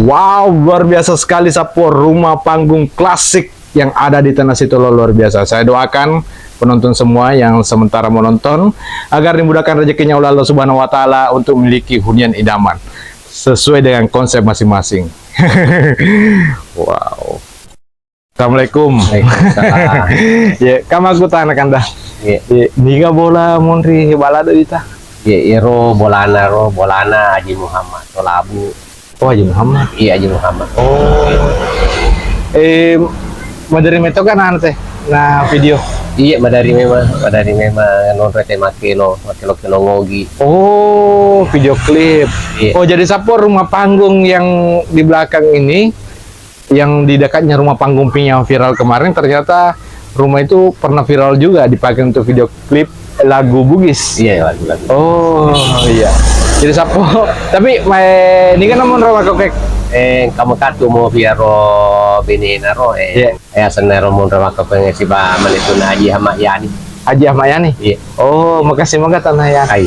Wow, luar biasa sekali Sapo, rumah panggung klasik yang ada di Tanah Sitolo, luar biasa. Saya doakan penonton semua yang sementara menonton agar dimudahkan rezekinya oleh Allah Subhanahu wa taala untuk memiliki hunian idaman sesuai dengan konsep masing-masing. Wow. Assalamualaikum. Waalaikumsalam. Ya, kamu aku tanah kanda. Ya, Niga bola monri balado dita. ya, bolana Haji Muhammad Tolabu. Oh, Haji Muhammad. Iya, Haji Muhammad. Madari meto kan ante na video. Iya, madari memang non rete makilo ngogi. Oh, video klip. Iya. Oh, jadi Sapo rumah panggung yang di belakang ini, yang di dekatnya rumah panggung yang viral kemarin, ternyata rumah itu pernah viral juga dipakai untuk video klip lagu Bugis. Iya, lagu-lagu. Oh, iya. Jadi Sapo, tapi ini kan namun rumah kokek. Kamu katu mo biaro binina ro Iya. senero mo rawa ka si ba manito na Haji Hamayani. Haji Ahmayani. Iya. Oh, makasih banget tanah ya. Ay.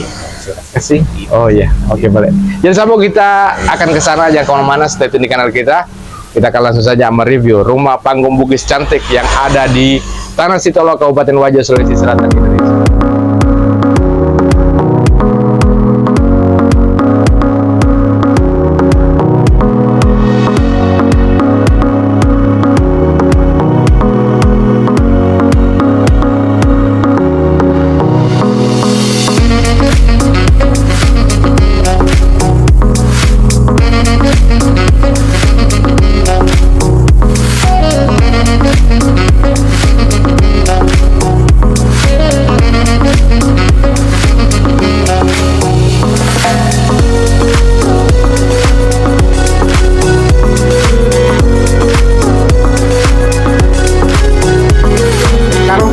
Kasih. Oh iya, oke boleh. Jadi Sapo, kita akan ke sana aja, kemana-mana, stay tune di kanal kita. Kita akan langsung saja mereview rumah panggung Bugis cantik yang ada di Tanah Sitolo, Kabupaten Wajo, Sulawesi Selatan, Indonesia.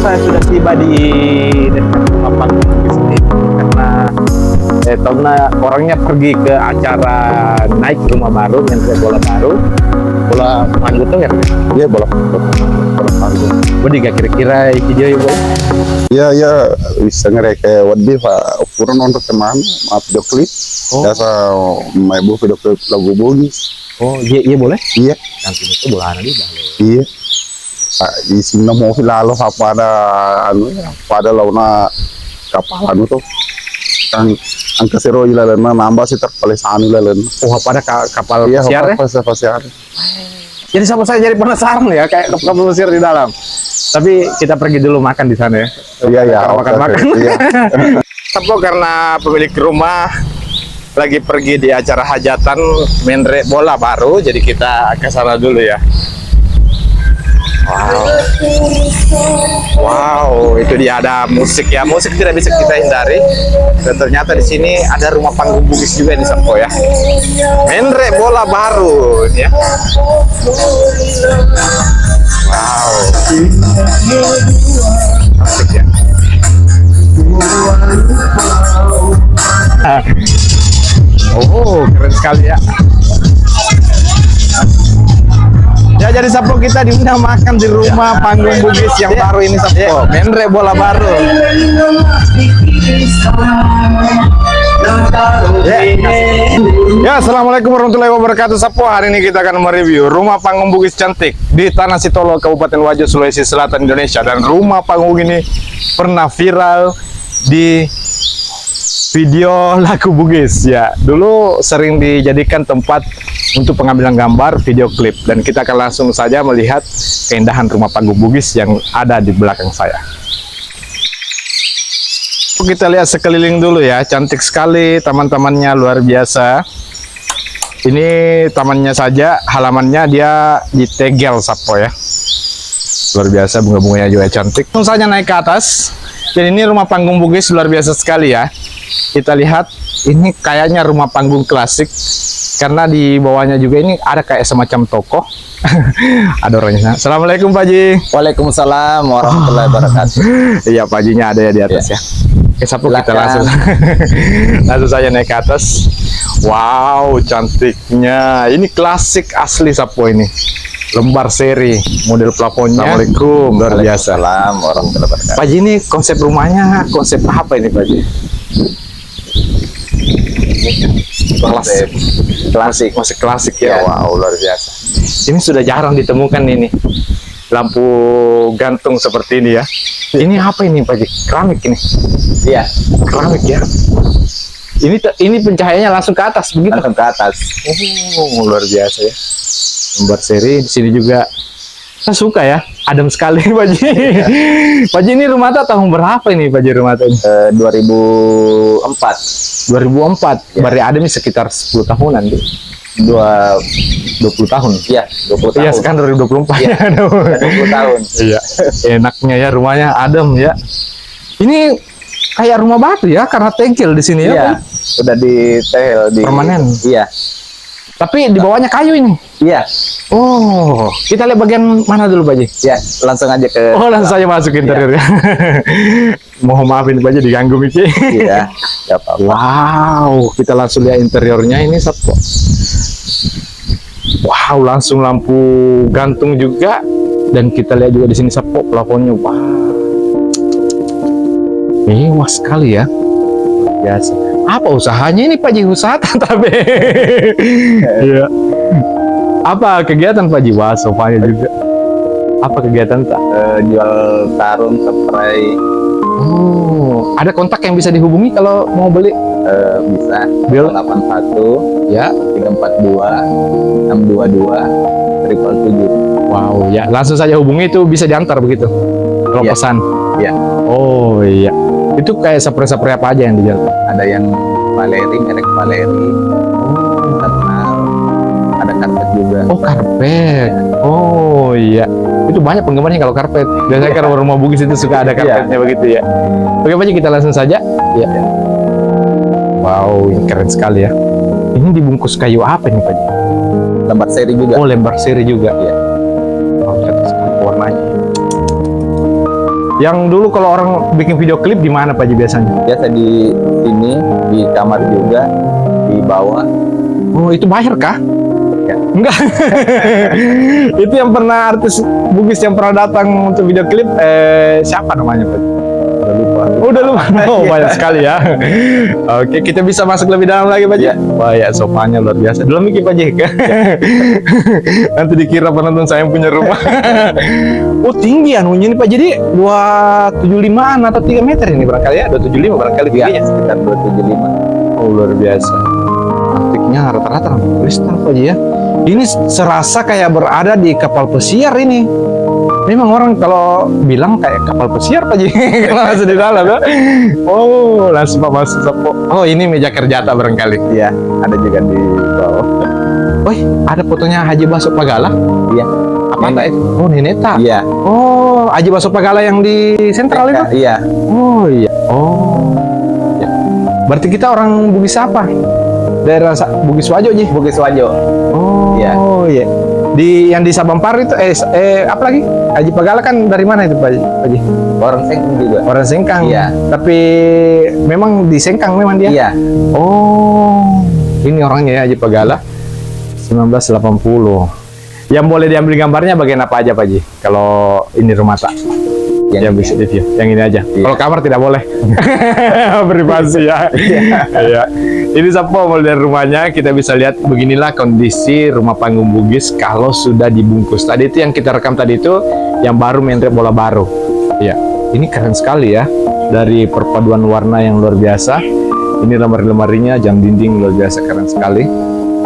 Saya sudah tiba di dekat rumah panggung Bugis ini karena Tona orangnya pergi ke acara naik rumah baru, yang bola baru, bola panggung tuh ya? Iya, bola panggung. Bodi gak kira-kira video ya boleh? Iya, bisa ngereke wadi pak ukuran untuk teman maaf video klip. Oh. Biasa mau ibu video klip lagu Bugis. Oh iya boleh? Iya, Nanti itu bola di balik. iya. Di sini mau lalo pada pada launa kapal anu tuh kan angka sero ilalan nambah sih terpalesan ilalan. Oh, pada kapal Iya, pesiar ya? kapal siar. Jadi sama saya jadi penasaran ya, kayak kapal pesiar di dalam. Tapi kita pergi dulu makan di sana ya. Iya, Makan-makan. Iya. Sapo, karena pemilik rumah lagi pergi di acara hajatan menre bola baru, jadi kita ke sana dulu ya. Wow, itu dia, ada musik ya. Musik tidak bisa kita hindari. Dan ternyata di sini ada rumah panggung Bugis juga di Sapo ya. Menre bola baru ya. Wow. Asik ya. Oh, keren sekali ya. Ya, jadi Sapo, kita diundang makan di rumah panggung Bugis yang baru ini Sapo. Menre bola baru. Ya, assalamualaikum warahmatullahi wabarakatuh Sapo. Hari ini kita akan mereview rumah panggung Bugis cantik di Tanah Sitolo, Kabupaten Wajo, Sulawesi Selatan, Indonesia. Dan rumah panggung ini pernah viral di video lagu Bugis ya. Dulu sering dijadikan tempat untuk pengambilan gambar, video klip, dan kita akan langsung saja melihat keindahan rumah panggung Bugis yang ada di belakang saya. Kita lihat sekeliling dulu ya, cantik sekali taman-tamannya, luar biasa. Ini tamannya saja, halamannya dia ditegel Sapo ya. Luar biasa, bunga-bunganya juga cantik. Langsung saja naik ke atas. Dan ini rumah panggung Bugis luar biasa sekali ya. Kita lihat, ini kayaknya rumah panggung klasik karena di bawahnya juga ini ada kayak semacam toko. Ada orangnya. Assalamualaikum Pak Haji. Waalaikumsalam warahmatullahi wabarakatuh. Iya, Pak Hajinya ada ya di atas ya. Oke Sapo, kita langsung langsung saja naik ke atas. Wow, cantiknya. Ini klasik asli Sapo ini. Lembar seri, model plafonnya. Assalamualaikum, luar biasa. Waalaikumsalam warahmatullahi wabarakatuh. Pak Haji, ini konsep rumahnya konsep apa ini Pak Haji? konsep klasik. Masih klasik ya. Ya. Wow, luar biasa. Ini sudah jarang ditemukan ini. Lampu gantung seperti ini ya. Ini apa ini Pak Ji? Keramik ini. Iya, Keramik ya. Ini pencahayaannya langsung ke atas begitu. langsung ke atas. Oh, luar biasa ya. Membuat seri di sini juga. Saya suka ya. Adem sekali Pak Ji. Pak Ji, ini rumah tahun berapa ini Pak Ji rumah ini? 2004. 2004. Ya. Berarti adem sekitar 10 tahunan. 20 tahun. Iya, 20 tahun. Iya, sekarang 2024 Iya, ya. 20 tahun. Iya. Enaknya ya rumahnya adem ya. Ini kayak rumah batu ya karena tegel di sini ya. Iya, Pak? udah ditel di Permanen. Iya. Tapi di bawahnya kayu ini. Iya. Oh, kita lihat bagian mana dulu Pak Ji? Ya, langsung aja ke Oh, langsung saja masuk interiornya. Mohon maaf ini Pak Ji diganggu Miki. Iya, enggak apa-apa. Wow, kita langsung lihat interiornya ini Satpo. Wow, langsung lampu gantung juga, dan kita lihat juga di sini Satpo plafonnya. Wow, mewah sekali ya. Biasa. Apa usahanya ini Pak Ji? Usaha tapi. Iya. Apa kegiatan Pak Ji? Wah, sofanya juga. Apa kegiatan tak? Jual tarung, spray, Oh, ada kontak yang bisa dihubungi kalau mau beli? bisa. Bil 81 ya. 342 622 777. Wow, ya langsung saja hubungi, itu bisa diantar begitu. Kalau Iya. pesan. Iya. Oh iya. Itu kayak spray-spray apa aja yang dijual? Ada yang Valeri, merek Valeri, internal, ada karpet juga. Oh, karpet. Oh iya. Itu banyak penggemarnya kalau karpet. Biasanya Iya. kalau rumah Bugis itu suka ada karpetnya begitu ya. Oke Pak Ji, kita langsung saja. Ya. Wow, ini keren sekali ya. Ini dibungkus kayu apa nih Pak Ji? Lembar seri juga. Oh, lembar seri juga. Iya. Oh, cantik sekali warnanya. Yang dulu kalau orang bikin video klip di mana Pak Ji biasanya? Biasa di sini, di kamar juga, di bawah. Oh, itu bayar kah? Ya. Enggak. Itu yang pernah artis Bugis yang pernah datang untuk video klip, siapa namanya Pak Ji? Udah lupa. Udah lupa. Oh, banyak sekali ya. Oke, kita bisa masuk lebih dalam lagi Pak Ji. Ya. Wah ya, sofanya luar biasa. Dulu mikir Pak Ji. Nanti dikira penonton saya yang punya rumah. Oh, tinggi anunya ini Pak. Jadi 275-an atau 3 meter ini barangkali ya. 275 barangkali Iya, tingginya. sekitar 275. Oh, luar biasa. Antiknya rata-rata kristal Pak Ji ya. Ini serasa kayak berada di kapal pesiar ini. Memang orang kalau bilang kayak kapal pesiar Pak Ji. Langsung di dalam ya. Oh, langsung Pak masuk Sapo. Oh, ini meja kerja tak barangkali. Iya, ada juga di bawah. Oh, ada fotonya Haji Baso Pagala. Iya. Apa tak itu? Oh, Neneta. Iya. Oh, Haji Baso Pagala yang di sentral itu. Iya. Oh iya. Oh. Ya. Berarti kita orang Bugis apa? Daerah Bugis Wajo Ji. Bugis Wajo. Oh Iya. iya. Di yang di Sabampar itu apa lagi? Haji Pagala kan dari mana itu Pak Haji? Orang Sengkang juga. Orang Sengkang. Iya. Tapi memang di Sengkang memang dia. Iya. Oh. Ini orangnya ya Haji Pagala. 1980. Yang boleh diambil gambarnya bagian apa aja Pak Haji? Kalau ini rumah tak? Yang bisa di view. Yang ini aja. Iya. Kalau kamar tidak boleh. Privasi ya. Iya. Ini Sapo mulai dari rumahnya, kita bisa lihat beginilah kondisi rumah panggung Bugis kalau sudah dibungkus. Tadi itu yang kita rekam tadi itu yang baru mentrep bola baru. Iya. Ini keren sekali ya. Dari perpaduan warna yang luar biasa. Ini lemari-lemarinya, jam dinding luar biasa, keren sekali.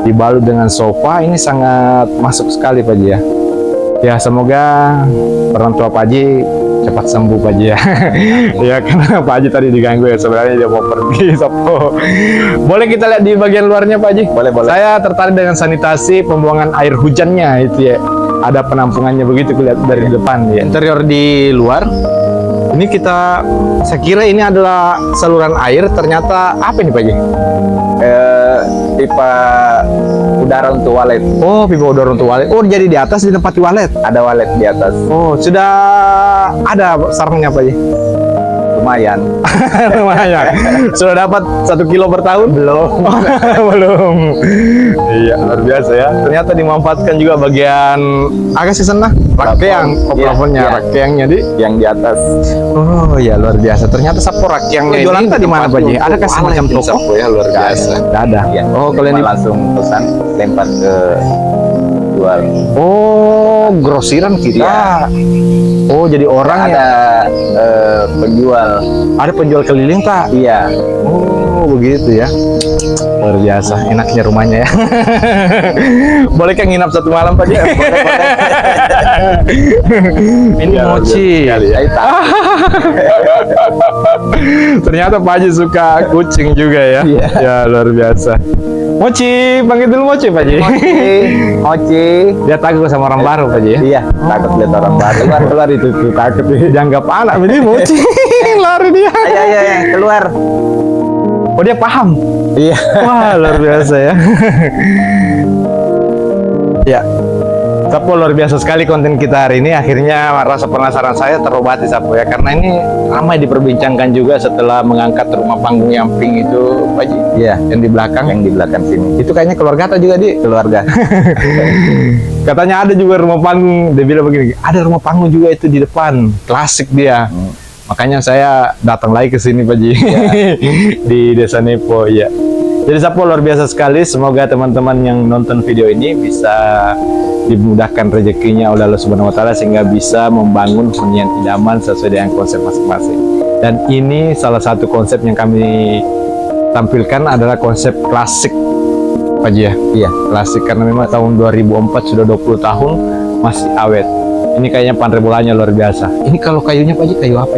Dibalut dengan sofa, ini sangat masuk sekali Pak Ji ya. Ya, semoga orang tua Pak Ji cepat sembuh Pak Ji ya. Ya, karena Pak Haji tadi diganggu ya, sebenarnya dia mau pergi Sapo. Boleh kita lihat di bagian luarnya Pak Haji? Boleh, boleh. Saya tertarik dengan sanitasi pembuangan air hujannya itu ya. Ada penampungannya begitu lihat dari depan ya. Interior di luar. Ini saya kira ini adalah saluran air, ternyata apa ini Pak Haji? Pipa udara untuk walet. Oh, pipa udara untuk walet. Oh, jadi di atas ditempati walet. Ada walet di atas. Oh, sudah ada sarangnya Pak Haji? lumayan. Lumayan. Sudah dapat 1 kilo per tahun? Belum. Belum. Iya, luar biasa ya. Ternyata dimanfaatkan juga bagian agak sih sana rakyang, plafonnya, Iya. rakyangnya di. Yang di atas. Oh ya luar biasa. Ternyata sapu rakyangnya Jualan ini di mana Pak Ji? Ada kasih macam toko? Sapu ya, luar biasa. Nggak ada. Iya. Oh kalian di. langsung pesan lempar ke jual. Oh grosiran kita. Iya. Oh jadi orang Ada ya. penjual. Ada penjual keliling tak? Iya. Oh begitu ya. Luar biasa, enaknya rumahnya ya. Boleh kan nginap 1 malam Pak Ji? Ini Ya, mochi. Saya tahu. Ternyata Pak Ji suka kucing juga ya. Iya. Ya luar biasa. Mochi, panggil dulu Mochi Pak Ji. Mochi. Dia takut sama orang baru Pak Ji ya. Iya, takut lihat orang baru. Keluar itu tuh, takut dianggap anak ini Mochi. Lari dia. Ayo, keluar. Oh dia paham. Iya. Wah luar biasa ya. Ya. Sapo luar biasa sekali konten kita hari ini. Akhirnya rasa penasaran saya terobati Sapo ya, karena ini ramai diperbincangkan juga setelah mengangkat rumah panggung yang pink itu Pak Ji. Iya, Yang di belakang. yang di belakang sini. Itu kayaknya keluarga atau juga di Keluarga. katanya ada juga rumah panggung. Dia bilang begini, ada rumah panggung juga itu di depan, klasik dia. Makanya saya datang lagi ke sini Pak Ji. Di Desa Nepo ya. Jadi Sapo luar biasa sekali. Semoga teman-teman yang nonton video ini bisa dimudahkan rezekinya oleh Allah Subhanahu wa taala sehingga bisa membangun hunian idaman sesuai dengan konsep masing-masing. Dan ini salah satu konsep yang kami tampilkan adalah konsep klasik Pak Ji ya. Iya. Klasik karena memang tahun 2004 sudah 20 tahun masih awet. Ini kayaknya panrebolanya luar biasa. Ini kalau kayunya Pak Ji kayu apa?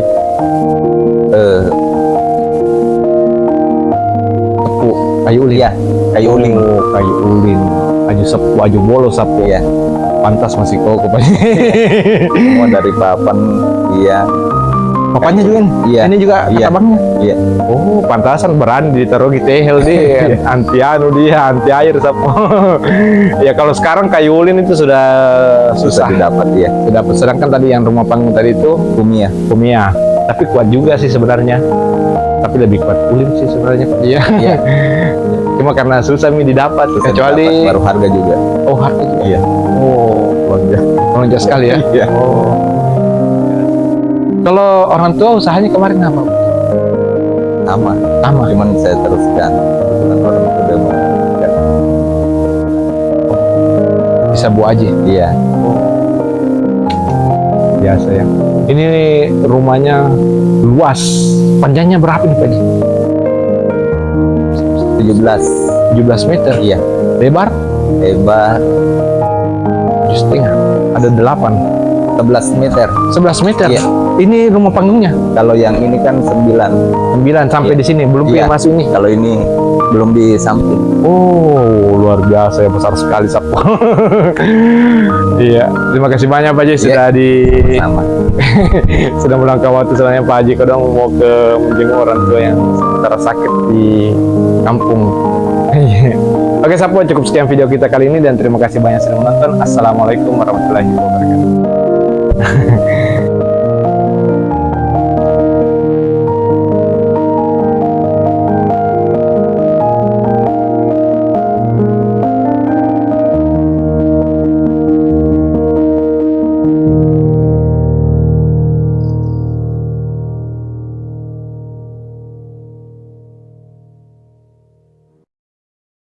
Tepu, kayu ulin. Iya, kayu ulin. Oh, kayu ulin. Aju sepu, aju bolo sapu. Iya. Pantas masih kokoh Pak Ji. Semua dari papan. Iya. Papanya juga nih? Iya. Ini juga Iya. abangnya? Iya. Oh, pantasan berani ditaruh di tehel dia. Anti anu dia, anti air sapu. Ya kalau sekarang kayu ulin itu sudah susah didapat ya. didapat. Sedangkan tadi yang rumah panggung tadi itu Kumia. Kumia. Tapi kuat juga sih sebenarnya. Tapi lebih kuat ulin sih sebenarnya. Iya. Iya. Cuma karena susah nih didapat. Bisa Kecuali didapat, baru harga juga. oh harga juga. Iya. Oh, melonjak sekali ya. Iya. Oh. Kalau orang tua usahanya kemarin apa? Sama. Sama. Cuman saya teruskan. Kebetulan orang sudah meninggal. Bisa Bu aja. Iya. Biasa ya. Ini rumahnya luas. Panjangnya berapa nih Pak Ji? 17. 17 meter. Iya. Lebar Lebar 7,5. Ada 8. 11 meter. 11 meter. Iya. Ini rumah panggungnya. Kalau yang ini kan 9. 9 sampai Iya. di sini, belum Iya. pindah masuk ini. Kalau ini belum di samping. Oh, luar biasa ya, besar sekali Sapu. Iya, terima kasih banyak Pak Ji sudah Sama. sudah meluangkan waktu. Soalnya Pak Haji kadang mau ke menjenguk orang tua yang sementara sakit di kampung. Oke Sapu, cukup sekian video kita kali ini dan terima kasih banyak sudah menonton. Assalamualaikum warahmatullahi wabarakatuh.